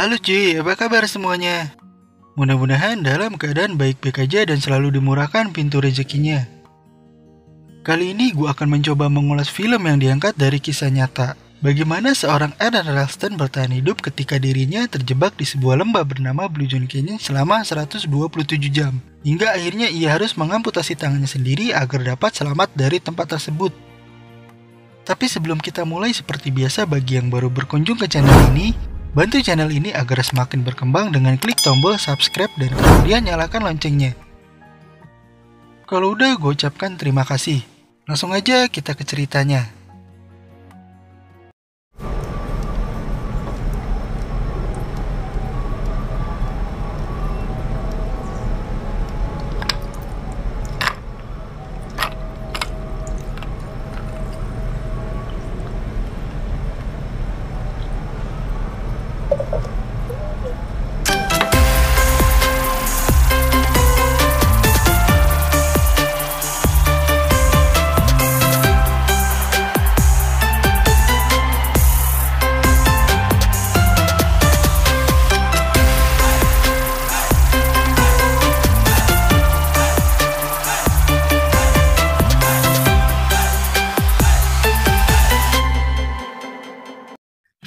Halo cuy, apa kabar semuanya? Mudah-mudahan dalam keadaan baik-baik aja dan selalu dimurahkan pintu rezekinya. Kali ini gue akan mencoba mengulas film yang diangkat dari kisah nyata. Bagaimana seorang Aaron Ralston bertahan hidup ketika dirinya terjebak di sebuah lembah bernama Blue John Canyon selama 127 jam. Hingga akhirnya ia harus mengamputasi tangannya sendiri agar dapat selamat dari tempat tersebut. Tapi sebelum kita mulai, seperti biasa bagi yang baru berkunjung ke channel ini, bantu channel ini agar semakin berkembang dengan klik tombol subscribe dan kemudian nyalakan loncengnya. Kalau udah, gue ucapkan terima kasih. Langsung aja kita ke ceritanya.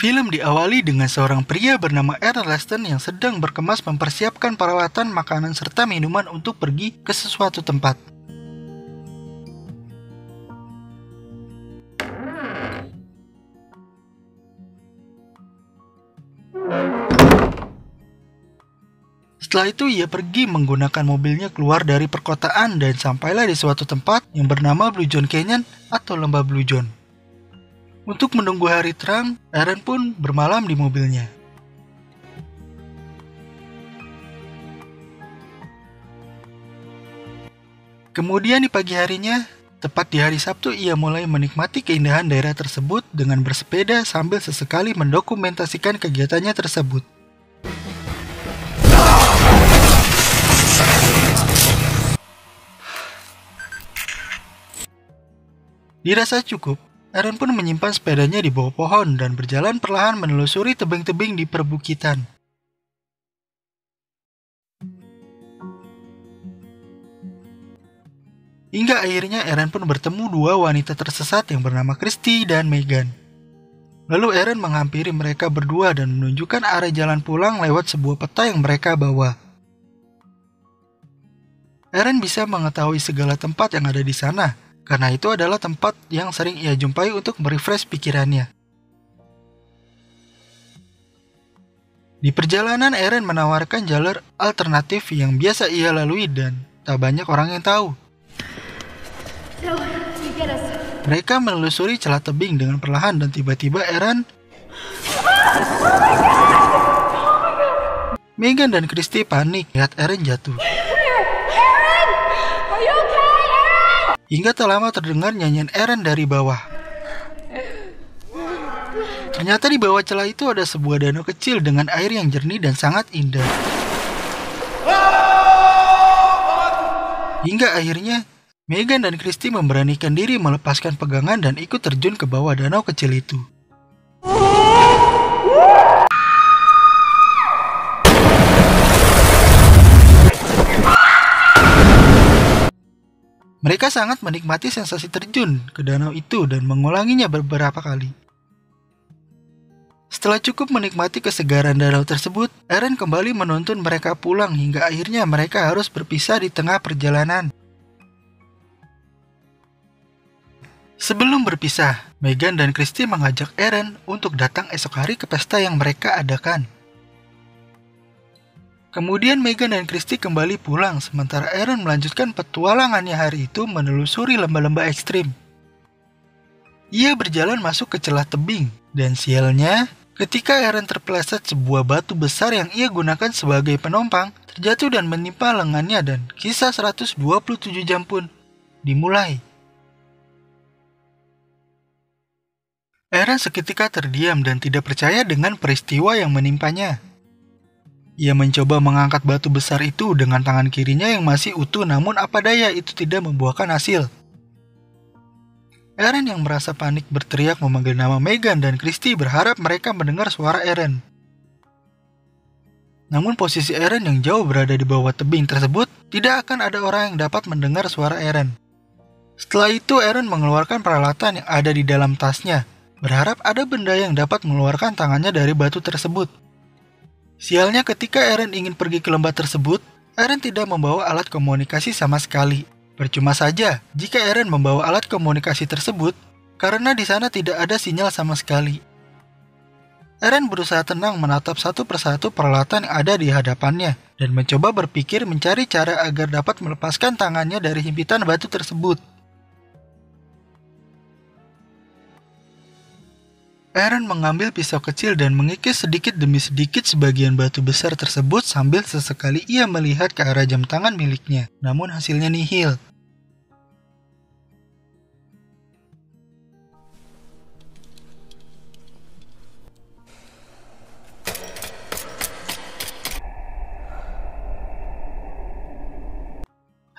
Film diawali dengan seorang pria bernama Aaron Ralston yang sedang berkemas mempersiapkan peralatan makanan serta minuman untuk pergi ke sesuatu tempat. Setelah itu ia pergi menggunakan mobilnya keluar dari perkotaan dan sampailah di suatu tempat yang bernama Blue John Canyon atau Lembah Blue John. Untuk menunggu hari terang, Aaron pun bermalam di mobilnya. Kemudian di pagi harinya, tepat di hari Sabtu, ia mulai menikmati keindahan daerah tersebut dengan bersepeda sambil sesekali mendokumentasikan kegiatannya tersebut. Dirasa cukup, Aaron pun menyimpan sepedanya di bawah pohon dan berjalan perlahan menelusuri tebing-tebing di perbukitan. Hingga akhirnya Aaron pun bertemu dua wanita tersesat yang bernama Christy dan Megan. Lalu Aaron menghampiri mereka berdua dan menunjukkan arah jalan pulang lewat sebuah peta yang mereka bawa. Aaron bisa mengetahui segala tempat yang ada di sana, karena itu adalah tempat yang sering ia jumpai untuk merefresh pikirannya. Di perjalanan, Aaron menawarkan jalur alternatif yang biasa ia lalui dan tak banyak orang yang tahu. Mereka menelusuri celah tebing dengan perlahan dan tiba-tiba Aaron, Megan dan Christy panik lihat Aaron jatuh. Hingga tak lama terdengar nyanyian Aaron dari bawah. Ternyata di bawah celah itu ada sebuah danau kecil dengan air yang jernih dan sangat indah. Hingga akhirnya, Megan dan Christy memberanikan diri melepaskan pegangan dan ikut terjun ke bawah danau kecil itu. Mereka sangat menikmati sensasi terjun ke danau itu dan mengulanginya beberapa kali. Setelah cukup menikmati kesegaran danau tersebut, Aaron kembali menuntun mereka pulang hingga akhirnya mereka harus berpisah di tengah perjalanan. Sebelum berpisah, Megan dan Christy mengajak Aaron untuk datang esok hari ke pesta yang mereka adakan. Kemudian Megan dan Christy kembali pulang, sementara Aaron melanjutkan petualangannya hari itu menelusuri lembah-lembah ekstrim. Ia berjalan masuk ke celah tebing, dan sialnya, ketika Aaron terpeleset sebuah batu besar yang ia gunakan sebagai penumpang, terjatuh dan menimpa lengannya dan kisah 127 jam pun dimulai. Aaron seketika terdiam dan tidak percaya dengan peristiwa yang menimpanya. Ia mencoba mengangkat batu besar itu dengan tangan kirinya yang masih utuh, namun apa daya itu tidak membuahkan hasil. Aaron yang merasa panik berteriak memanggil nama Megan dan Christy berharap mereka mendengar suara Aaron. Namun posisi Eren yang jauh berada di bawah tebing tersebut, tidak akan ada orang yang dapat mendengar suara Eren. Setelah itu Eren mengeluarkan peralatan yang ada di dalam tasnya, berharap ada benda yang dapat mengeluarkan tangannya dari batu tersebut. Sialnya ketika Eren ingin pergi ke lembah tersebut, Eren tidak membawa alat komunikasi sama sekali. Percuma saja jika Eren membawa alat komunikasi tersebut, karena di sana tidak ada sinyal sama sekali. Eren berusaha tenang menatap satu persatu peralatan yang ada di hadapannya dan mencoba berpikir mencari cara agar dapat melepaskan tangannya dari himpitan batu tersebut. Eren mengambil pisau kecil dan mengikis sedikit demi sedikit sebagian batu besar tersebut sambil sesekali ia melihat ke arah jam tangan miliknya, namun hasilnya nihil.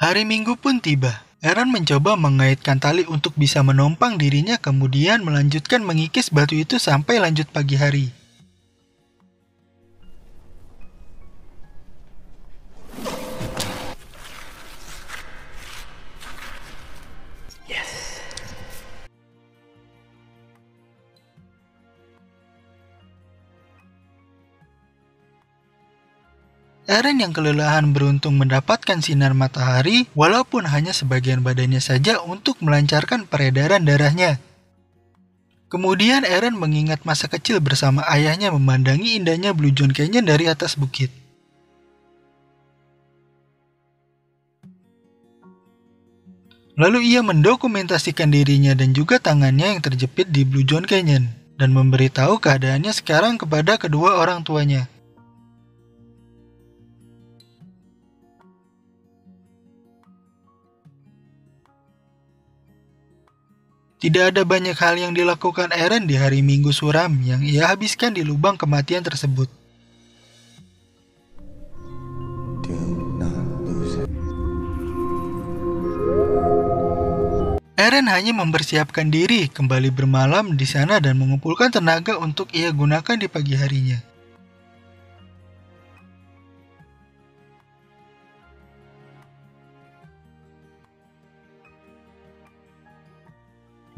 Hari Minggu pun tiba. Eren mencoba mengaitkan tali untuk bisa menompang dirinya kemudian melanjutkan mengikis batu itu sampai lanjut pagi hari. Eren yang kelelahan beruntung mendapatkan sinar matahari walaupun hanya sebagian badannya saja untuk melancarkan peredaran darahnya. Kemudian Eren mengingat masa kecil bersama ayahnya memandangi indahnya Blue John Canyon dari atas bukit. Lalu ia mendokumentasikan dirinya dan juga tangannya yang terjepit di Blue John Canyon dan memberitahu keadaannya sekarang kepada kedua orang tuanya. Tidak ada banyak hal yang dilakukan Eren di hari Minggu suram yang ia habiskan di lubang kematian tersebut. Eren hanya mempersiapkan diri kembali bermalam di sana dan mengumpulkan tenaga untuk ia gunakan di pagi harinya.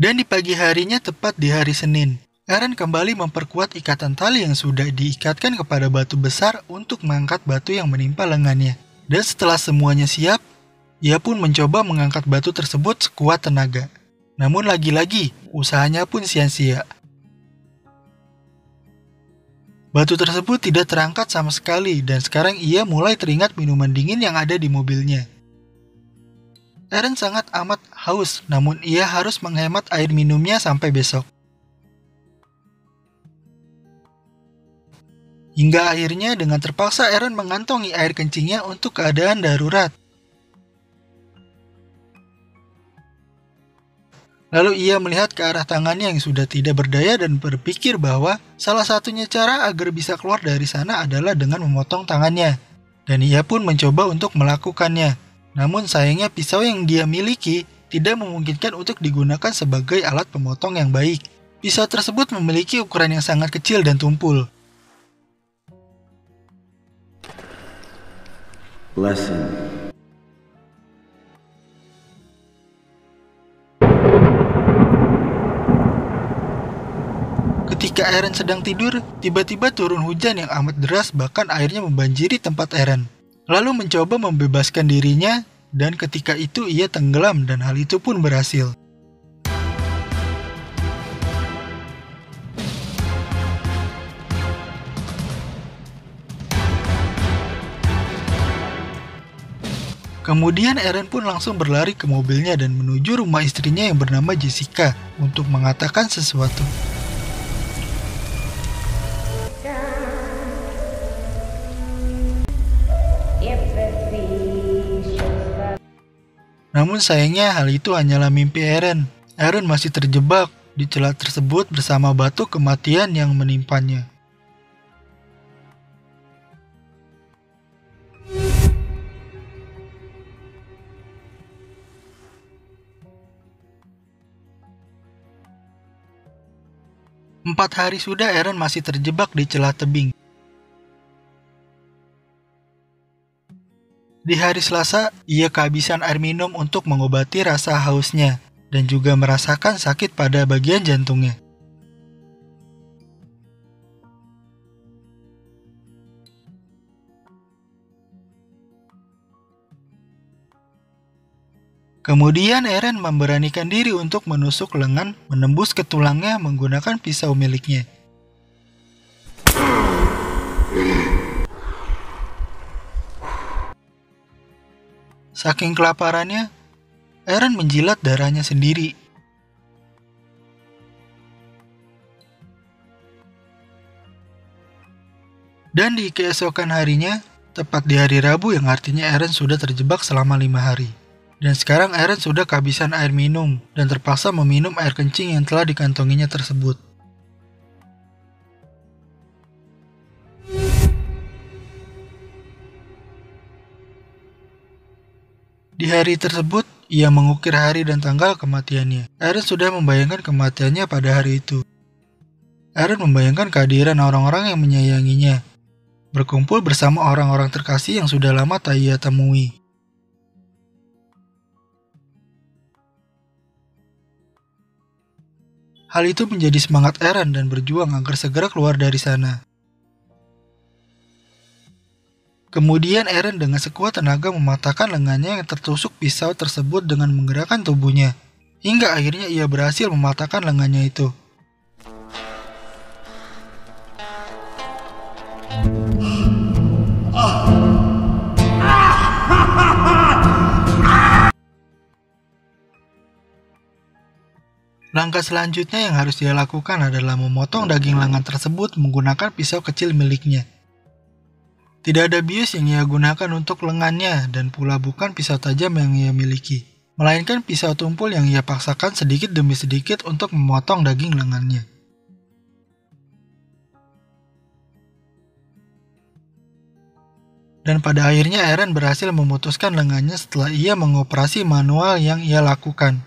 Dan di pagi harinya tepat di hari Senin, Eren kembali memperkuat ikatan tali yang sudah diikatkan kepada batu besar untuk mengangkat batu yang menimpa lengannya. Dan setelah semuanya siap, ia pun mencoba mengangkat batu tersebut sekuat tenaga. Namun lagi-lagi, usahanya pun sia-sia. Batu tersebut tidak terangkat sama sekali dan sekarang ia mulai teringat minuman dingin yang ada di mobilnya. Eren sangat amat haus, namun ia harus menghemat air minumnya sampai besok. Hingga akhirnya dengan terpaksa Eren mengantongi air kencingnya untuk keadaan darurat. Lalu ia melihat ke arah tangannya yang sudah tidak berdaya dan berpikir bahwa salah satunya cara agar bisa keluar dari sana adalah dengan memotong tangannya. Dan ia pun mencoba untuk melakukannya. Namun sayangnya pisau yang dia miliki tidak memungkinkan untuk digunakan sebagai alat pemotong yang baik. Pisau tersebut memiliki ukuran yang sangat kecil dan tumpul. Lesson. Ketika Eren sedang tidur, tiba-tiba turun hujan yang amat deras bahkan airnya membanjiri tempat Eren. Lalu mencoba membebaskan dirinya dan ketika itu ia tenggelam dan hal itu pun berhasil. Kemudian Eren pun langsung berlari ke mobilnya dan menuju rumah istrinya yang bernama Jessica untuk mengatakan sesuatu. Namun sayangnya hal itu hanyalah mimpi Eren. Eren masih terjebak di celah tersebut bersama batu kematian yang menimpanya. Empat hari sudah Eren masih terjebak di celah tebing. Di hari Selasa, ia kehabisan air minum untuk mengobati rasa hausnya dan juga merasakan sakit pada bagian jantungnya. Kemudian Eren memberanikan diri untuk menusuk lengan menembus ke tulangnya menggunakan pisau miliknya. Saking kelaparannya, Eren menjilat darahnya sendiri. Dan di keesokan harinya, tepat di hari Rabu yang artinya Eren sudah terjebak selama 5 hari. Dan sekarang Eren sudah kehabisan air minum dan terpaksa meminum air kencing yang telah dikantonginya tersebut. Di hari tersebut, ia mengukir hari dan tanggal kematiannya. Eren sudah membayangkan kematiannya pada hari itu. Eren membayangkan kehadiran orang-orang yang menyayanginya, berkumpul bersama orang-orang terkasih yang sudah lama tak ia temui. Hal itu menjadi semangat Eren dan berjuang agar segera keluar dari sana. Kemudian Eren dengan sekuat tenaga mematahkan lengannya yang tertusuk pisau tersebut dengan menggerakkan tubuhnya. Hingga akhirnya ia berhasil mematahkan lengannya itu. Langkah selanjutnya yang harus dia lakukan adalah memotong daging lengan tersebut menggunakan pisau kecil miliknya. Tidak ada bius yang ia gunakan untuk lengannya dan pula bukan pisau tajam yang ia miliki, melainkan pisau tumpul yang ia paksakan sedikit demi sedikit untuk memotong daging lengannya. Dan pada akhirnya Eren berhasil memutuskan lengannya setelah ia mengoperasi manual yang ia lakukan.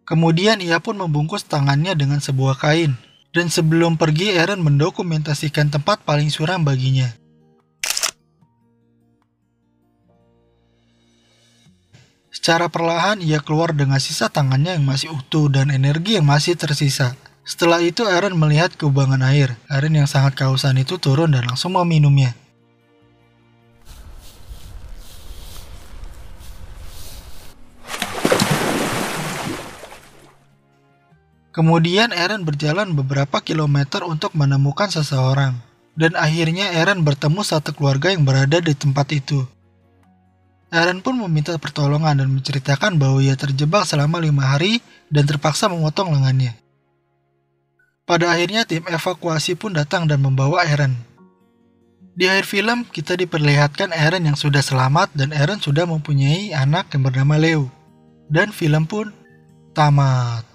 Kemudian ia pun membungkus tangannya dengan sebuah kain. Dan sebelum pergi, Eren mendokumentasikan tempat paling suram baginya. Secara perlahan, ia keluar dengan sisa tangannya yang masih utuh dan energi yang masih tersisa. Setelah itu, Eren melihat kubangan air. Eren yang sangat kehausan itu turun dan langsung meminumnya. Kemudian Eren berjalan beberapa kilometer untuk menemukan seseorang. Dan akhirnya Eren bertemu satu keluarga yang berada di tempat itu. Eren pun meminta pertolongan dan menceritakan bahwa ia terjebak selama 5 hari dan terpaksa memotong lengannya. Pada akhirnya tim evakuasi pun datang dan membawa Eren. Di akhir film, kita diperlihatkan Eren yang sudah selamat dan Eren sudah mempunyai anak yang bernama Leo. Dan film pun tamat.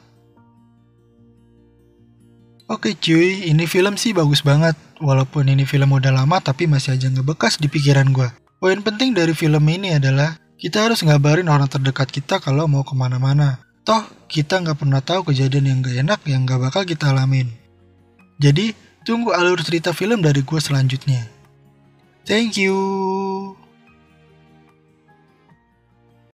Oke cuy, ini film sih bagus banget. Walaupun ini film udah lama tapi masih aja ngebekas di pikiran gue. Poin penting dari film ini adalah kita harus ngabarin orang terdekat kita kalau mau kemana-mana. Toh kita nggak pernah tahu kejadian yang gak enak yang gak bakal kita alamin. Jadi tunggu alur cerita film dari gue selanjutnya. Thank you.